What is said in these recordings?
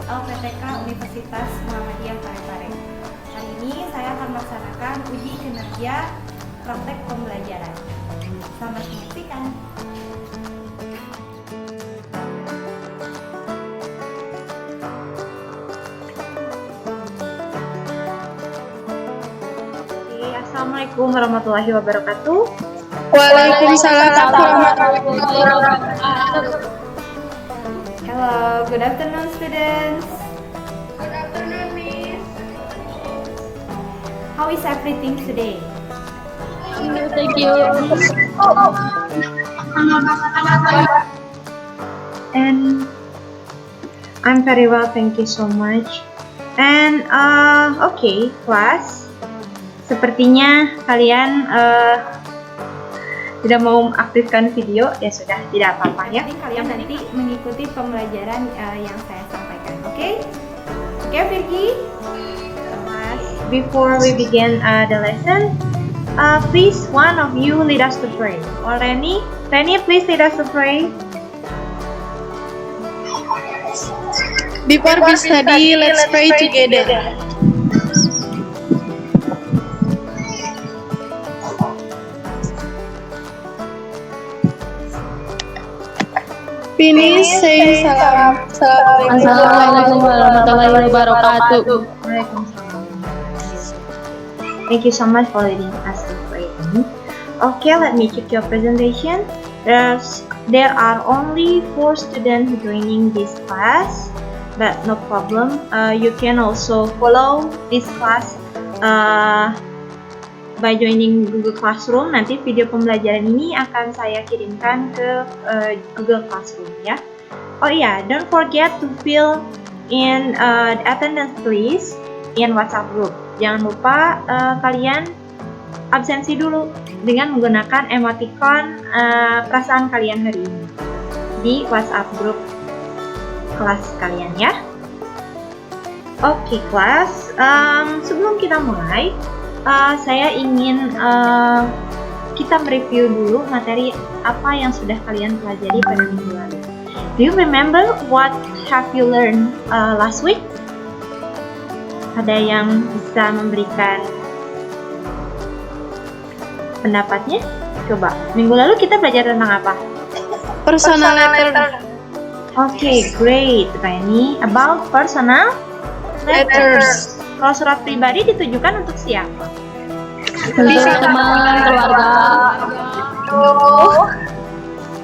LPTK Universitas Muhammadiyah Parepare. Hari ini saya akan melaksanakan uji kinerja praktek pembelajaran. Selamat menyaksikan. Assalamualaikum warahmatullahi wabarakatuh. Waalaikumsalam warahmatullahi wabarakatuh. Hello, good afternoon students. Good afternoon, Miss. How is everything today? Thank you. And I'm very well, thank you so much. And okay, class. Sepertinya kalian tidak mau aktifkan video, ya sudah, tidak apa-apa ya. Jadi kalian nanti mengikuti pembelajaran yang saya sampaikan, oke? Oke, Virgi. Before we begin the lesson, please one of you lead us to pray. Or Reni, please lead us to pray. Before we study, let's pray together. Finish, say salam. Assalamualaikum warahmatullahi wabarakatuh. Thank you so much for leading us to pray. Okay, let me check your presentation. There are only 4 students joining this class, but no problem. You can also follow this class by joining Google Classroom. Nanti video pembelajaran ini akan saya kirimkan ke Google Classroom ya. Oh iya, don't forget to fill in the attendance list in WhatsApp group. Jangan lupa kalian absensi dulu dengan menggunakan emoticon perasaan kalian hari ini di WhatsApp group kelas kalian ya. Oke, kelas. Sebelum kita mulai, saya ingin kita mereview dulu materi apa yang sudah kalian pelajari pada minggu lalu. Do you remember what have you learned last week? Ada yang bisa memberikan pendapatnya? Coba, minggu lalu kita belajar tentang apa? Personal letter. Okay, great, Reni. About personal letters. Kalau surat pribadi ditujukan untuk siapa? Untuk teman, keluarga.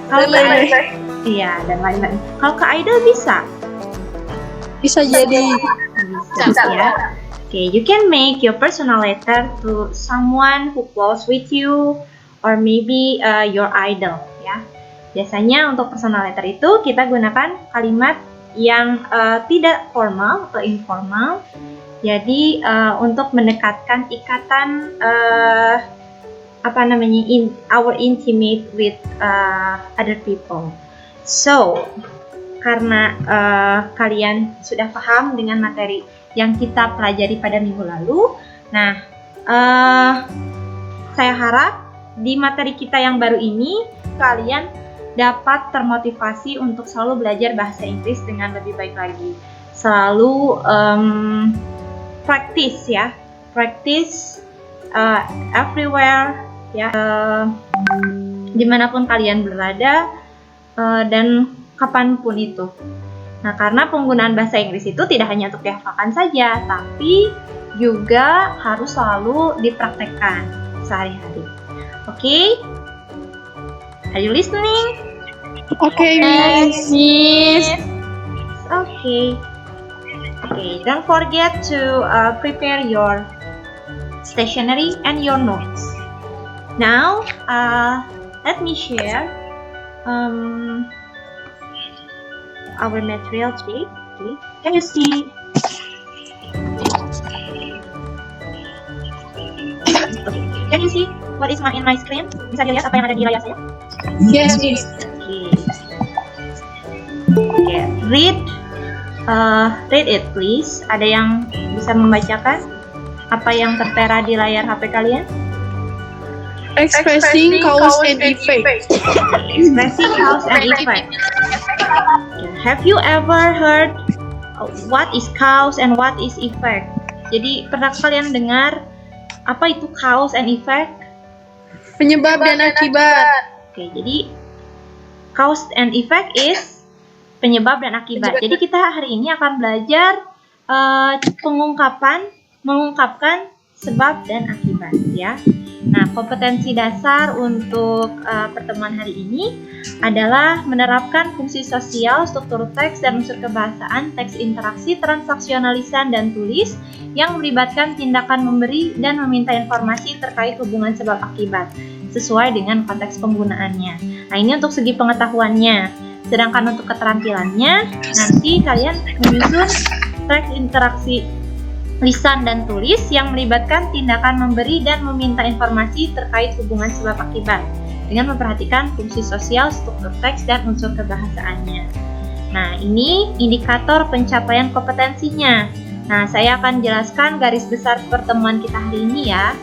Kalau iya, dan lain-lain. Kalau ke idol bisa? Bisa jadi. Bisa ya. Okay, you can make your personal letter to someone who close with you or maybe your idol ya. Biasanya untuk personal letter itu kita gunakan kalimat yang tidak formal atau informal. Jadi untuk mendekatkan ikatan our intimate with other people. So karena kalian sudah paham dengan materi yang kita pelajari pada minggu lalu, nah saya harap di materi kita yang baru ini kalian dapat termotivasi untuk selalu belajar bahasa Inggris dengan lebih baik lagi. Selalu practice ya, practice everywhere ya, dimanapun kalian berada dan kapanpun itu. Nah, karena penggunaan bahasa Inggris itu tidak hanya untuk dihafalkan saja, tapi juga harus selalu dipraktekkan sehari-hari. Oke? Are you listening? Okay, Miss. Okay. Okay, don't forget to prepare your stationery and your notes. Now, let me share our material today. Okay. Can you see? Okay. Can you see what is in my screen? Bisa dilihat apa yang ada di layar saya? Yes, Miss. Okay. Read it please. Ada yang bisa membacakan apa yang tertera di layar HP kalian? Expressing cause and effect. Expressing cause and effect. Have you ever heard what is cause and what is effect. Jadi pernah kalian dengar apa itu cause and effect? Penyebab dan akibat. Oke, jadi cause and effect is penyebab dan akibat. Jadi kita hari ini akan belajar mengungkapkan sebab dan akibat ya. Nah, kompetensi dasar untuk pertemuan hari ini adalah menerapkan fungsi sosial, struktur teks dan unsur kebahasaan, teks interaksi, transaksional lisan dan tulis yang melibatkan tindakan memberi dan meminta informasi terkait hubungan sebab akibat sesuai dengan konteks penggunaannya. Nah, ini untuk segi pengetahuannya. Sedangkan untuk keterampilannya, nanti kalian menyusun teks interaksi lisan dan tulis yang melibatkan tindakan memberi dan meminta informasi terkait hubungan sebab akibat dengan memperhatikan fungsi sosial, struktur teks, dan unsur kebahasaannya. Nah, ini indikator pencapaian kompetensinya. Nah, saya akan jelaskan garis besar pertemuan kita hari ini ya.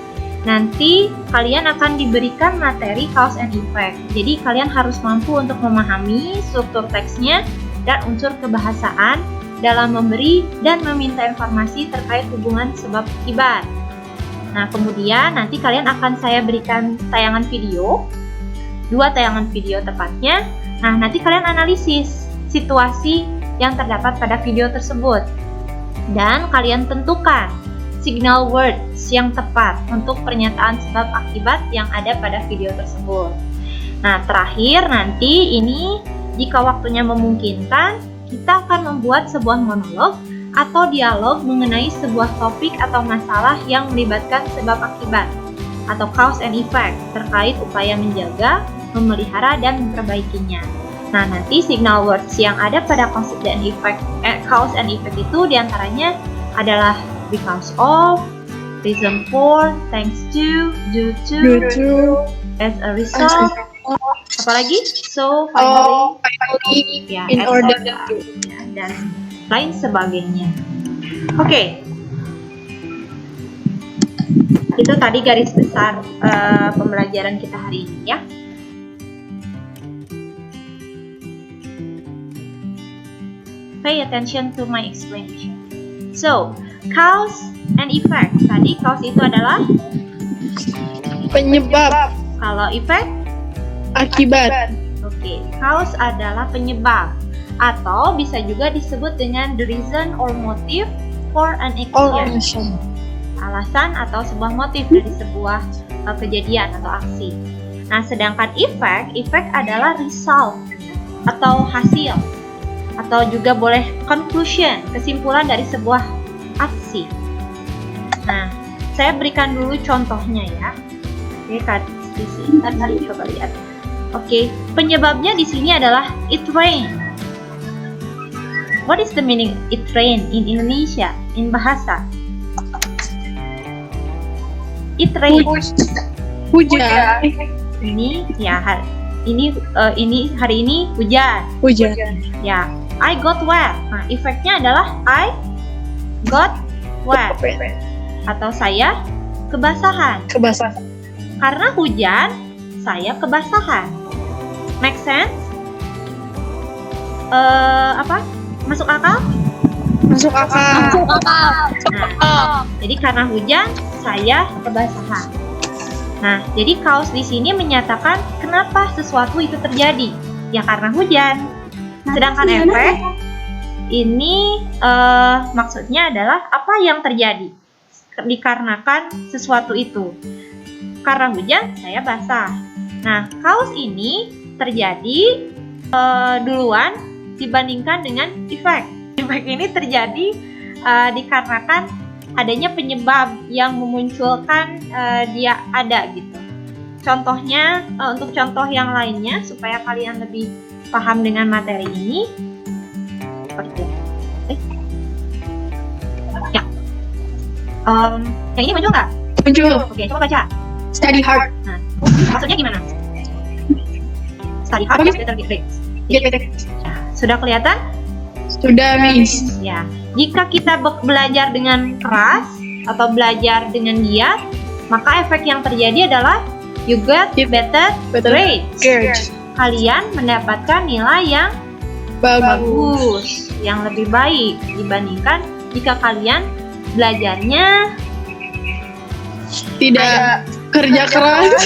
Nanti kalian akan diberikan materi cause and effect. Jadi kalian harus mampu untuk memahami struktur teksnya dan unsur kebahasaan dalam memberi dan meminta informasi terkait hubungan sebab akibat. Nah, kemudian nanti kalian akan saya berikan tayangan video, 2 tayangan video tepatnya. Nah, nanti kalian analisis situasi yang terdapat pada video tersebut. Dan kalian tentukan signal words yang tepat untuk pernyataan sebab akibat yang ada pada video tersebut. Nah, terakhir nanti ini jika waktunya memungkinkan, kita akan membuat sebuah monolog atau dialog mengenai sebuah topik atau masalah yang melibatkan sebab akibat atau cause and effect terkait upaya menjaga, memelihara, dan memperbaikinya. Nah, nanti signal words yang ada pada cause and effect itu diantaranya adalah because of, reason for, thanks to, due to, as a result, apalagi so finally, ya, in order to, ya, dan lain sebagainya. Oke. Itu tadi garis besar pembelajaran kita hari ini ya. Pay attention to my explanation. So, cause and effect. Tadi cause itu adalah penyebab. Kalau effect, Akibat. Oke, cause adalah penyebab atau bisa juga disebut dengan the reason or motive for an action. Alasan atau sebuah motif dari sebuah kejadian atau aksi. Nah, sedangkan effect adalah result atau hasil atau juga boleh conclusion, kesimpulan dari sebuah aksi. Nah, saya berikan dulu contohnya ya. Oke, tadi coba lihat. Oke, penyebabnya di sini adalah it rain. What is the meaning it rain in Indonesia, in bahasa? It rain. Hujan. Ini ya hari ini hujan. Ya, I got wet. Nah, efeknya adalah I got wet atau saya kebasahan. Karena hujan, saya kebasahan. Make sense? Masuk akal? Masuk akal. Nah, jadi karena hujan, saya kebasahan. Nah, jadi cause di sini menyatakan kenapa sesuatu itu terjadi. Ya karena hujan. Sedangkan efek ini maksudnya adalah apa yang terjadi dikarenakan sesuatu itu. Karena hujan, saya basah. Nah, cause ini terjadi duluan dibandingkan dengan effect. Effect ini terjadi dikarenakan adanya penyebab yang memunculkan dia ada gitu. Contohnya, untuk contoh yang lainnya supaya kalian lebih paham dengan materi ini, seperti ya. Yang ini muncul nggak? Muncul. Oke, coba baca. Study hard. Nah, maksudnya gimana? Study hard, get better grades. Sudah kelihatan? Sudah, Miss. Ya, jika kita belajar dengan keras atau belajar dengan giat, maka efek yang terjadi adalah you get better grades. Kalian mendapatkan nilai yang bagus. yang lebih baik dibandingkan jika kalian belajarnya Tidak kerja keras.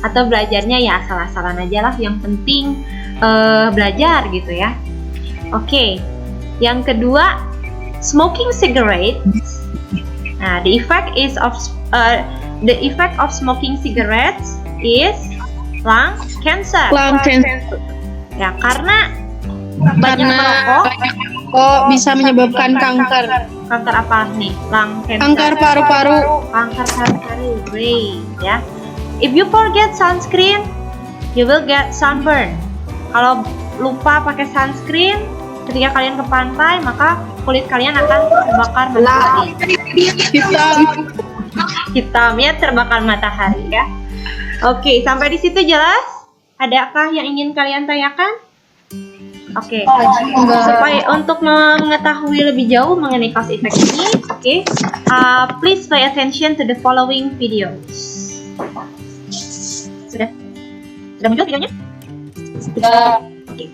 atau belajarnya ya asal-asalan aja lah, yang penting belajar gitu ya. Oke, yang kedua, smoking cigarettes. Nah, the effect of smoking cigarettes is lung cancer. Lung cancer. Ya, karena banyak merokok. Bisa menyebabkan kanker. Kanker apa nih? Lung cancer. Kanker paru-paru. Kanker paru-paru. Great, ya. If you forget sunscreen, you will get sunburn. Kalau lupa pakai sunscreen ketika kalian ke pantai, maka kulit kalian akan terbakar matahari. Hitam ya, terbakar matahari ya. Oke, sampai di situ jelas? Adakah yang ingin kalian tanyakan? Oke, supaya untuk mengetahui lebih jauh mengenai cause effect ini, please pay attention to the following videos. Sudah muncul videonya? Sudah. Oke.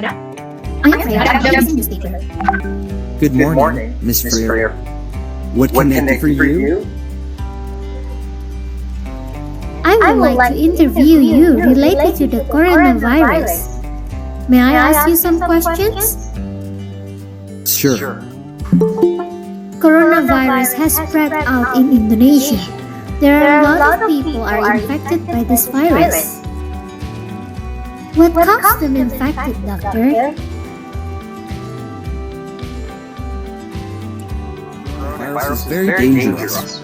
Ada? Good morning, Miss Freer. What can I do for you? I would like to interview you related to the coronavirus. May I ask you some questions? Sure. Coronavirus has spread out in Indonesia. There are a lot of people are infected by this virus. What caused them infected, doctor? Virus is very dangerous.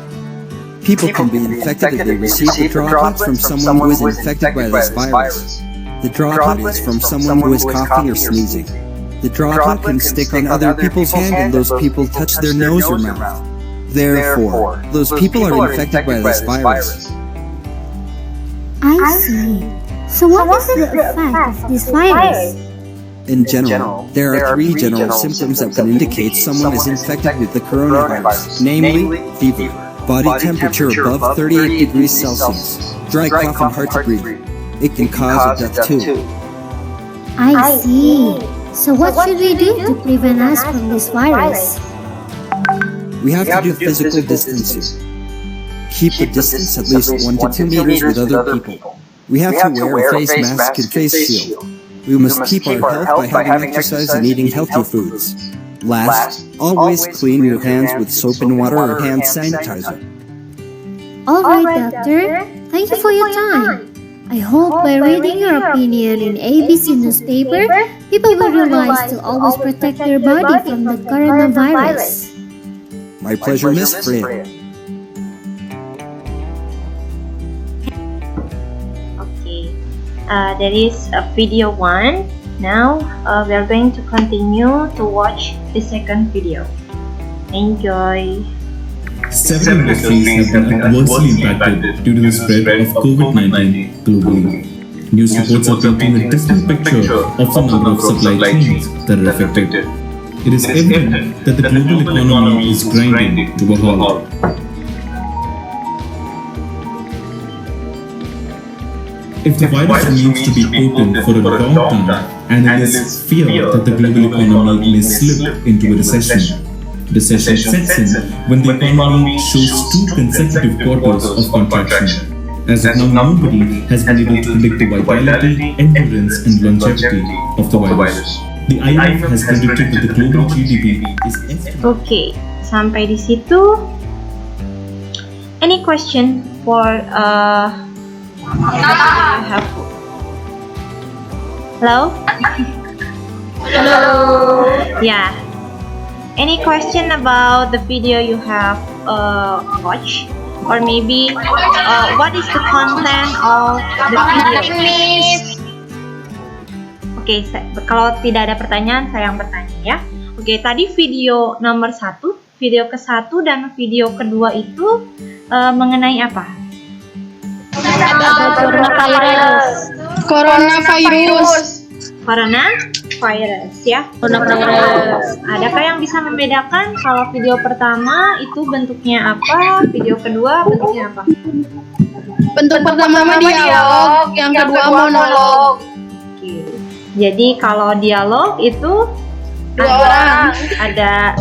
People can be infected if they receive the droplets from someone who is infected by this virus. The droplet is from someone who is coughing or sneezing. The droplet can stick on other people's hand and those people touch their nose or mouth. Therefore, those people are infected by this virus. I see. So what is the effect of this virus? In general, there are three general symptoms that can indicate someone is infected with the coronavirus, namely fever, body temperature above 38 degrees Celsius, dry cough and hard to breathe. It can cause a death too. I see. So what should we do to prevent us from this virus? We have to do physical distancing. Keep the distance at least 1 to 2 meters with other people. We have to wear a face mask and face shield. We must keep our health by having exercise and eating healthy foods. Last, always clean your hands with soap and water or hand sanitizer. Alright, doctor. Thank you for your time. I hope by reading your opinion in ABC newspaper, people will realize to always protect their body from the coronavirus. My pleasure, Miss Freya. Okay, that is video 1. Now we are going to continue to watch the second video. Enjoy. Several industries have been adversely impacted due to the spread of COVID-19 globally. News reports are painting a distant picture of the number of supply chains that are affected. It is evident that the global economy is grinding to a halt. If the virus remains to be open for a long time, analysts fear that the global economy may slip into a recession. Recession sets in when the economy shows 2 consecutive quarters of contraction. As of now, nobody has been able to predict the vitality, endurance, and longevity of the virus. The IMF has predicted that the global GDP is estimated. Okay, sampai di situ. Any question for Hello? Hello. Yeah. Any question about the video you have watched? Or maybe what is the content of the video? Oke, kalau tidak ada pertanyaan, saya yang bertanya ya. Oke, tadi video nomor 1, video ke-1 dan video kedua itu mengenai apa? Coronavirus. Coronavirus. Corona? coronavirus ya. Coronavirus. Adakah yang bisa membedakan kalau video pertama itu bentuknya apa, video kedua bentuknya apa? Bentuk pertama dialog, yang kedua monolog. Oke. Jadi kalau dialog itu Dua orang. ada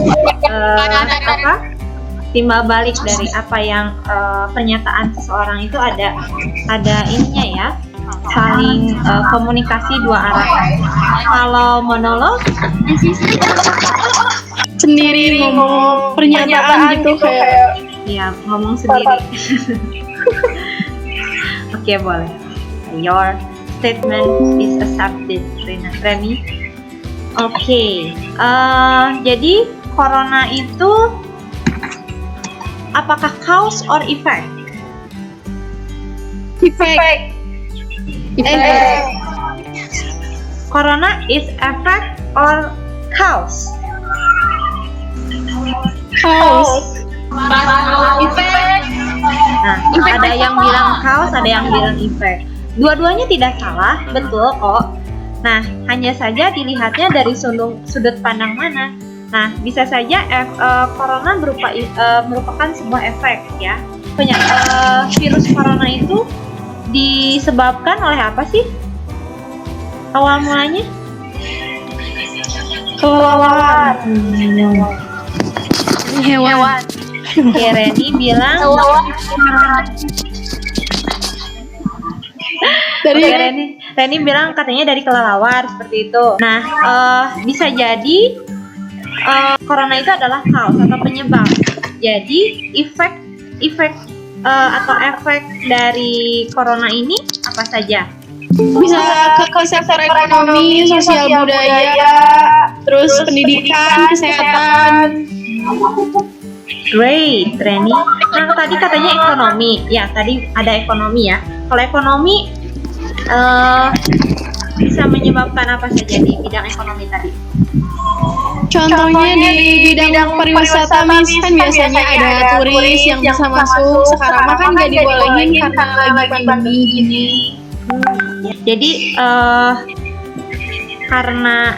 apa? Timbal balik dari apa yang pernyataan seseorang itu ada ininya ya, saling komunikasi dua arah. Kalau monolog Sendiri ngomong pernyataan gitu kayak ya ngomong sendiri. Oke, boleh. Your statement is accepted, Remy. Oke, jadi corona itu apakah cause or effect? effect. Corona is effect or cause? Cause. Nah, ada yang bilang cause, ada yang bilang effect. Dua-duanya tidak salah, betul kok. Nah, hanya saja dilihatnya dari sudut pandang mana. Nah, bisa saja corona merupakan sebuah efek ya. Virus corona itu disebabkan oleh apa sih? Awal mulanya? Kelelawar. Hewan. Oke, Reni bilang Dari Oke, Reni bilang katanya dari kelelawar seperti itu. Nah, bisa jadi corona itu adalah cause atau penyebab. Jadi efek atau efek dari corona ini apa saja? bisa ke sektor ekonomi, sosial budaya, terus pendidikan, kesehatan. Great, Reni. Nah, tadi katanya ekonomi. Ya, tadi ada ekonomi ya. Kalau ekonomi bisa menyebabkan apa saja di bidang ekonomi tadi? Contohnya di bidang pariwisata kan biasanya ada turis yang bisa masuk. Sekarang mah kan nggak dibolehin karena lagi pandemi gini. Jadi karena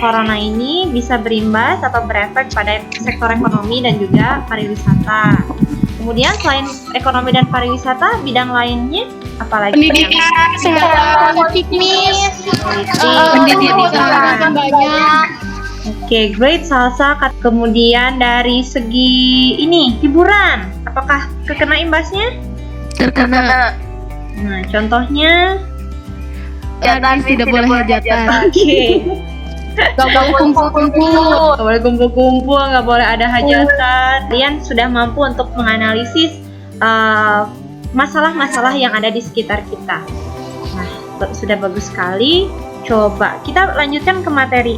corona ini bisa berimbas atau berefek pada sektor ekonomi dan juga pariwisata. Kemudian selain ekonomi dan pariwisata, bidang lainnya apalagi? Pendidikan, kesehatan, piknik, pendidikan banyak. Oke, great Salsa. Kemudian dari segi ini hiburan, apakah terkena imbasnya? Terkena. Nah, contohnya? Hajatan tidak boleh hajatan. Oke. Gak boleh kumpul-kumpul. Gak boleh kumpul-kumpul, gak boleh ada hajatan. Kalian sudah mampu untuk menganalisis masalah-masalah yang ada di sekitar kita. Nah, sudah bagus sekali. Coba kita lanjutkan ke materi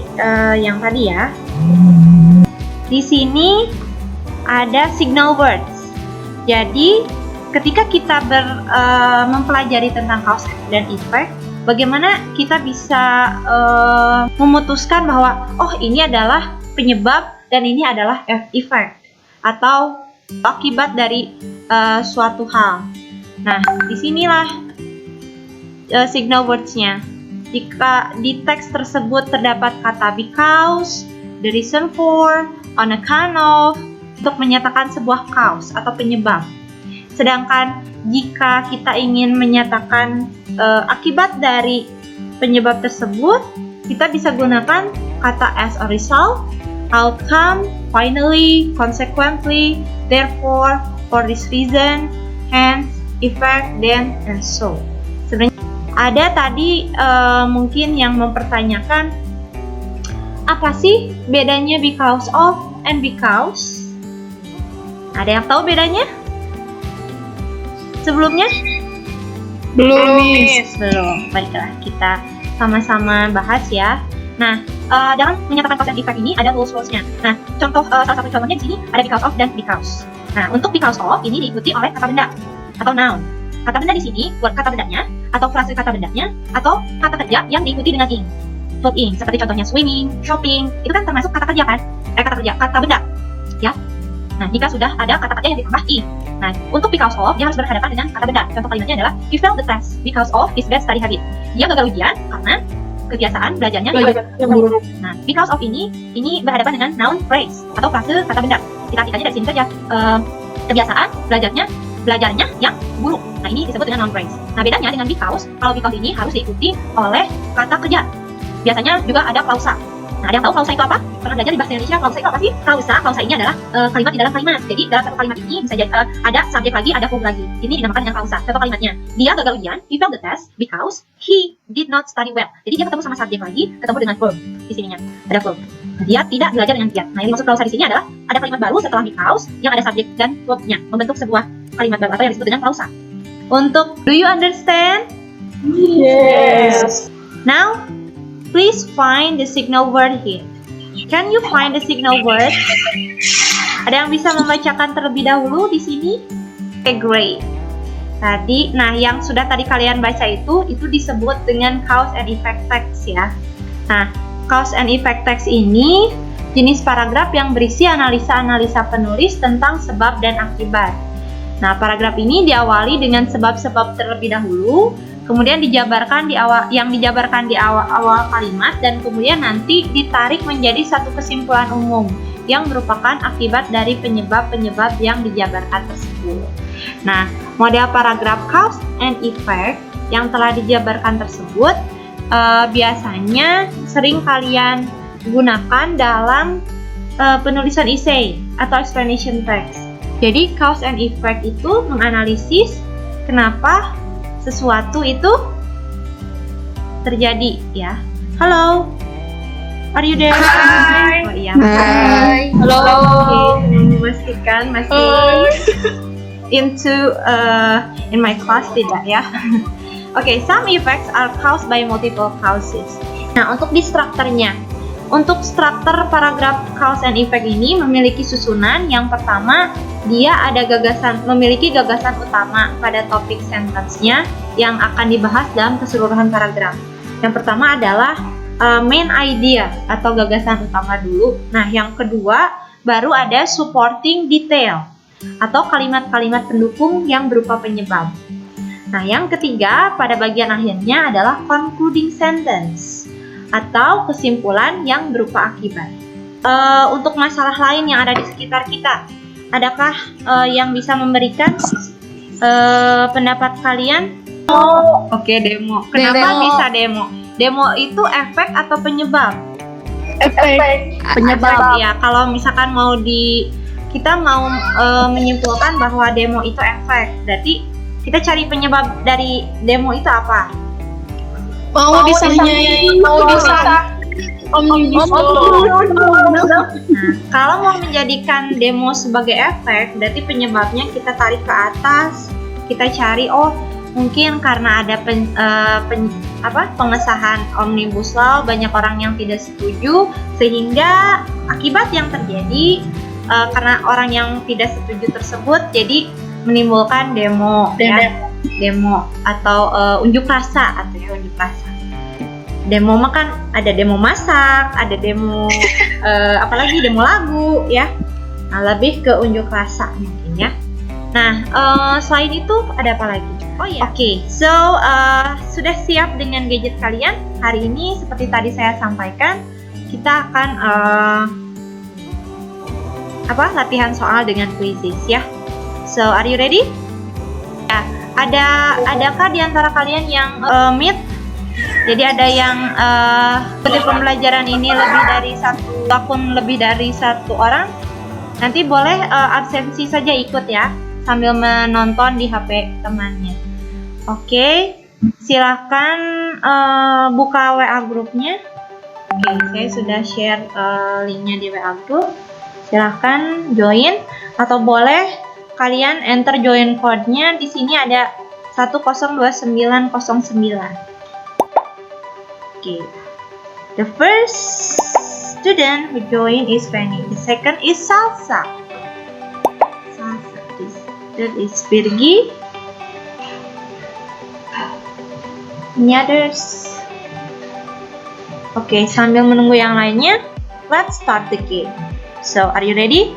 yang tadi ya. Di sini ada signal words. Jadi ketika kita mempelajari tentang cause dan effect, bagaimana kita bisa memutuskan bahwa oh ini adalah penyebab dan ini adalah effect atau akibat dari suatu hal. Nah, disinilah signal words-nya. Jika di teks tersebut terdapat kata because, the reason for, on account of, untuk menyatakan sebuah cause atau penyebab. Sedangkan jika kita ingin menyatakan akibat dari penyebab tersebut, kita bisa gunakan kata as a result, outcome, finally, consequently, therefore, for this reason, hence, effect, then, and so. Sebenarnya ada tadi mungkin yang mempertanyakan apa sih bedanya because of and because? Ada yang tahu bedanya? Sebelumnya? Belum, Miss. Belum. Baiklah, kita sama-sama bahas ya. Nah, dalam menyatakan cause and effect ini ada rules-nya. Nah, salah satu contohnya di sini ada because of dan because. Nah, untuk because of ini diikuti oleh kata benda atau noun. Kata benda di sini buat kata bendanya atau frase kata bendanya atau kata kerja yang diikuti dengan ing. Verb ing seperti contohnya swimming, shopping, itu kan termasuk kata kerja kan? Kata benda. Ya. Nah, jika sudah ada kata kerja yang ditambah ing. Nah, untuk because of dia harus berhadapan dengan kata benda. Contoh kalimatnya adalah he failed the test because of his bad study habit. Dia gagal ujian karena kebiasaan belajarnya yang buruk. Nah, because of ini berhadapan dengan noun phrase atau frase kata benda. Kita artikannya dari sini saja. Kebiasaan belajarnya yang buruk. Nah, ini disebut dengan noun phrase. Nah, bedanya dengan because, kalau because ini harus diikuti oleh kata kerja. Biasanya juga ada klausa. Nah, ada yang tahu klausa itu apa? Pernah belajar di bahasa Indonesia, klausa itu apa sih? Klausa ini adalah kalimat di dalam kalimat. Jadi dalam satu kalimat ini bisa jadi ada subjek lagi, ada verb lagi. Ini dinamakan dengan klausa. Contoh kalimatnya, dia gagal ujian, he failed the test because he did not study well. Jadi dia ketemu sama subjek lagi, ketemu dengan verb di sininya. Ada verb. Dia tidak belajar dengan giat. Nah, yang dimaksud klausa di sini adalah ada kalimat baru setelah because yang ada subjek dan verb-nya, membentuk sebuah kalimat baru atau yang disebut dengan klausa. Untuk do you understand? Yes. Now, please find the signal word here. Can you find the signal word? Ada yang bisa membacakan terlebih dahulu di sini? Okay, great. Tadi, nah yang sudah tadi kalian baca itu disebut dengan cause and effect text ya. Nah, cause and effect text ini jenis paragraf yang berisi analisa-analisa penulis tentang sebab dan akibat. Nah, paragraf ini diawali dengan sebab-sebab terlebih dahulu, kemudian dijabarkan di awal kalimat, dan kemudian nanti ditarik menjadi satu kesimpulan umum yang merupakan akibat dari penyebab-penyebab yang dijabarkan tersebut. Nah, model paragraf cause and effect yang telah dijabarkan tersebut biasanya sering kalian gunakan dalam penulisan essay atau explanation text. Jadi cause and effect itu menganalisis kenapa sesuatu itu terjadi ya. Halo, are you there? Hi. Oh iya. Hai. Halo. Oke, memastikan masih into in my class tidak ya? Oke, some effects are caused by multiple causes. Nah, untuk di strukturnya, untuk struktur paragraf cause and effect ini memiliki susunan. Yang pertama, dia ada memiliki gagasan utama pada topik sentence-nya yang akan dibahas dalam keseluruhan paragraf. Yang pertama adalah main idea atau gagasan utama dulu. Nah, yang kedua baru ada supporting detail atau kalimat-kalimat pendukung yang berupa penyebab. Nah, yang ketiga pada bagian akhirnya adalah concluding sentence atau kesimpulan yang berupa akibat. Untuk masalah lain yang ada di sekitar kita, adakah yang bisa memberikan pendapat kalian? Oke, demo. Kenapa bisa demo? Demo itu efek atau penyebab? Efek. Penyebab ya. Kalau misalkan kita mau menyimpulkan bahwa demo itu efek, berarti kita cari penyebab dari demo itu apa? Mau disahnya Omnibus Law. Nah, kalau mau menjadikan demo sebagai efek, berarti penyebabnya kita tarik ke atas, kita cari mungkin karena ada pengesahan Omnibus Law, banyak orang yang tidak setuju, sehingga akibat yang terjadi karena orang yang tidak setuju tersebut, jadi menimbulkan demo, demo atau unjuk rasa unjuk rasa. Demo kan ada demo masak, ada demo apalagi demo lagu ya. Nah, lebih ke unjuk rasa mungkin ya. Nah, selain itu ada apa lagi? Oh iya. Oke, so sudah siap dengan gadget kalian? Hari ini seperti tadi saya sampaikan, kita akan latihan soal dengan quizzes ya. So, are you ready? Ya, adakah di antara kalian yang meet? Jadi ada yang ikuti pembelajaran ini lebih dari satu orang. Nanti boleh absensi saja ikut ya, sambil menonton di HP temannya. Oke, silahkan buka WA grupnya. Oke, saya sudah share linknya di WA group. Silahkan join, atau boleh kalian enter join code-nya. Di sini ada 102909. Okay. The first student who joined is Fanny. The second is Salsa. This third is Virgi. Any others? Okay, sambil menunggu yang lainnya, let's start the game. So, are you ready?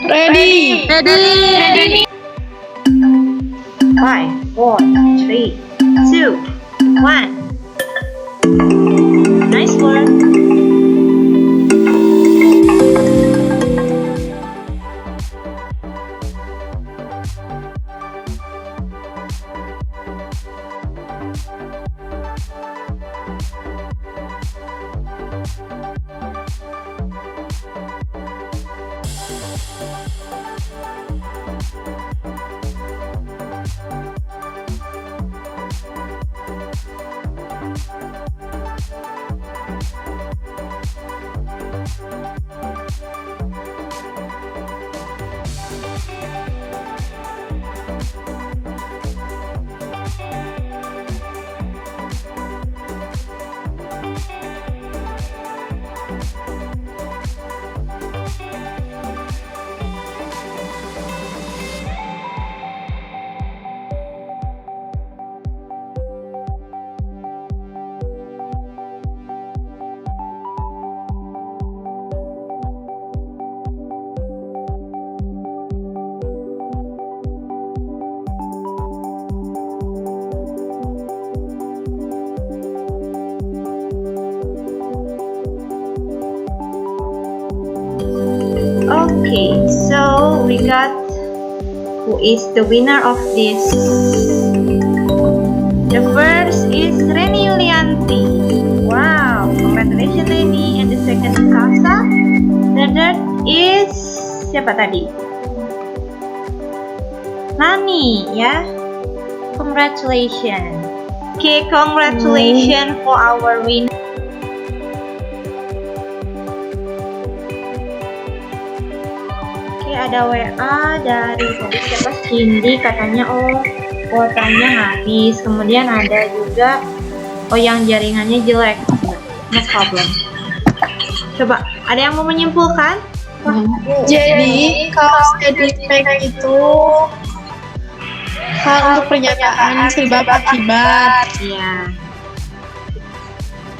Ready. 5, 4, 3, 2, 1. Nice work. Okay, so we got who is the winner of this. The first is Reni Yulianti. Wow, congratulations Reni. And the second is Salsa. The third is siapa tadi? Lani, ya. Congratulations. Okay, congratulations for our winner. Ada WA dari siapa, Cindy, katanya kuotanya habis. Kemudian ada juga yang jaringannya jelek. No problem. Coba ada yang mau menyimpulkan? Jadi kaos edit pack itu untuk pernyataan sebab akibat. Ya.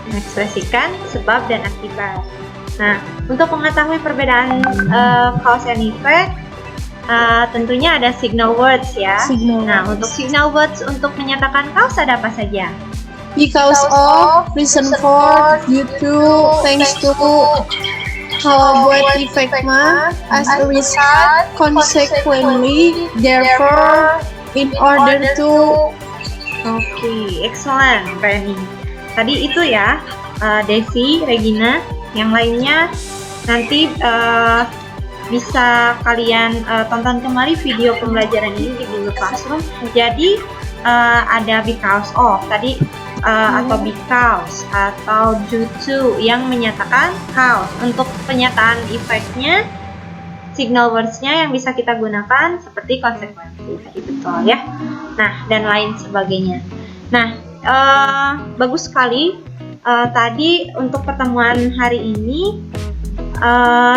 Mengekspresikan sebab dan akibat. Nah, untuk mengetahui perbedaan cause and effect, tentunya ada signal words ya. Untuk signal words untuk menyatakan cause ada apa saja? Because of, reason for, due to, thanks to. Kalau buat effect mah, as a result, consequently, therefore, in order to. Oke, excellent, Reni. Tadi itu ya, Desi, Regina. Yang lainnya nanti bisa kalian tonton kembali video pembelajaran ini di Google Classroom. Jadi ada because of tadi atau because atau due to yang menyatakan cause. Untuk penyataan efeknya, signal words-nya yang bisa kita gunakan seperti konsekuensi tadi, betul ya. Nah, dan lain sebagainya. Nah, bagus sekali. Tadi untuk pertemuan hari ini,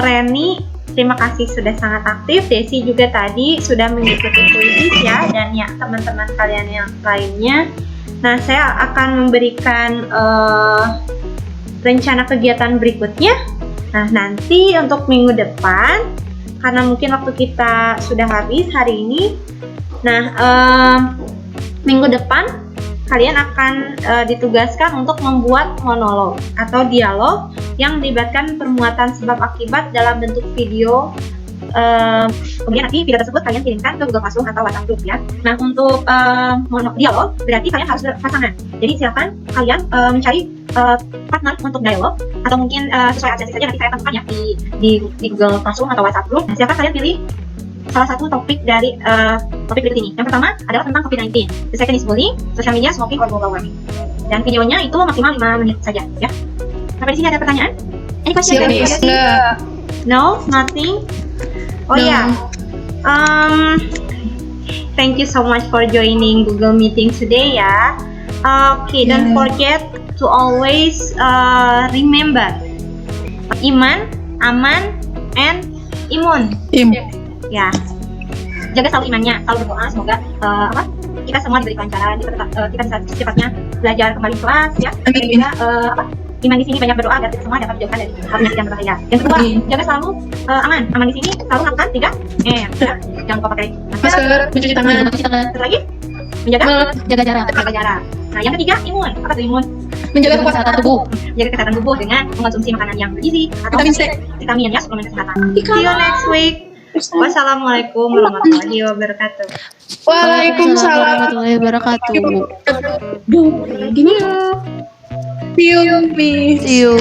Reni terima kasih sudah sangat aktif. Desi juga tadi sudah mengikuti kuis ya, dan ya teman-teman kalian yang lainnya. Nah, saya akan memberikan rencana kegiatan berikutnya. Nah, nanti untuk minggu depan, karena mungkin waktu kita sudah habis hari ini. Nah, minggu depan kalian akan ditugaskan untuk membuat monolog atau dialog yang melibatkan permuatan sebab akibat dalam bentuk video. Kemudian nanti video tersebut kalian kirimkan ke Google Classroom atau WhatsApp group ya. Nah, untuk dialog berarti kalian harus berpasangan. Jadi silakan kalian mencari partner untuk dialog, atau mungkin sesuai absensi saja nanti saya tentukan ya di Google Classroom atau WhatsApp group. Nah, silakan kalian pilih salah satu topik dari topik berikut ini. Yang pertama adalah tentang COVID-19. The second is bullying, social media, smoking, or global warming. Dan videonya itu maksimal 5 menit saja ya. Sampai di sini ada pertanyaan? Any question? No, nothing. Oh ya, thank you so much for joining Google Meeting today ya. Okay, don't forget to always remember iman, aman, and imun. Ya, jaga selalu imannya, selalu berdoa semoga kita semua diberi kelancaran, kita bisa secepatnya belajar kembali kelas ya. Dan juga iman di sini banyak berdoa agar kita semua dapat dijauhkan dari hal penyakit yang berbahaya. Yang kedua, jaga selalu aman di sini selalu melakukan 3M. Jangan lupa pakai masker, mencuci tangan. Terus lagi menjaga jarak. Nah, yang ketiga imun. Apa tuh imun? menjaga kesehatan tubuh. Jaga kesehatan tubuh dengan mengonsumsi makanan yang bergizi atau Vitamin C. vitamin ya, suplemen kesehatan. See you next week. Wassalamualaikum warahmatullahi wabarakatuh. Waalaikumsalam warahmatullahi wabarakatuh. Gimana? Feel me. See you.